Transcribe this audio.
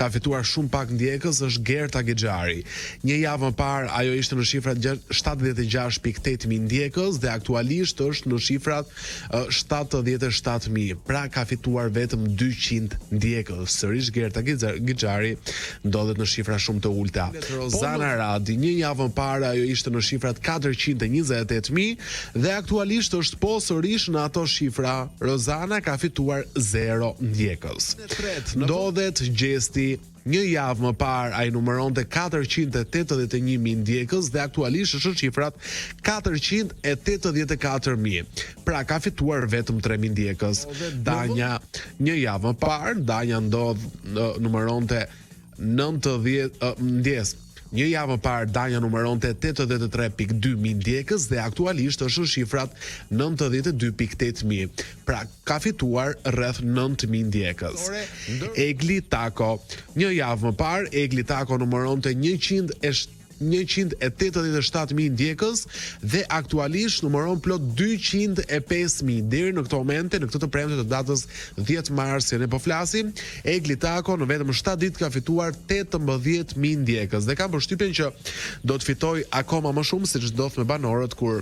ka fituar shumë pak ndjekës është Gerta Gexhari. Një javë më parë ajo ishte në shifrat 76.8.000 ndjekës dhe aktualisht është në shifrat 77.000. Pra ka fituar vetëm 200 ndjekës. Sërish Gerta Gexhari ndodhet në shifra shumë të ulta. Rozana Radi, një javë më parë ajo ishte në shifrat 428.000 dhe aktualisht është po sërish në ato shifra. Rozana ka fituar 0 ndjekës. Ndodhet Gjesti. Një javë më parë ai numëronte 481.000 ndjekës dhe aktualisht është në shifrat 484.000. Pra ka fituar vetëm 3.000 ndjekës. Danja, një javë më parë, Danja numëronte 90 Një javë më parë Danja numëronte 83.2.000 ndjekës dhe aktualisht është në shifrat 92.8.000. Pra ka fituar rreth 9.000 ndjekës. Egli Tako, një javë më parë Egli Tako numëronte 187.000 ndjekës dhe aktualisht numëron plot 205.000 deri në këtë momente, në këtë të premte të datës 10 mars që ne po flasim. Egli Tako në vetëm 7 ditë ka fituar 18.000 ndjekës dhe kam përshtypjen që do të fitoj akoma më shumë, siç ndodh me banorët kur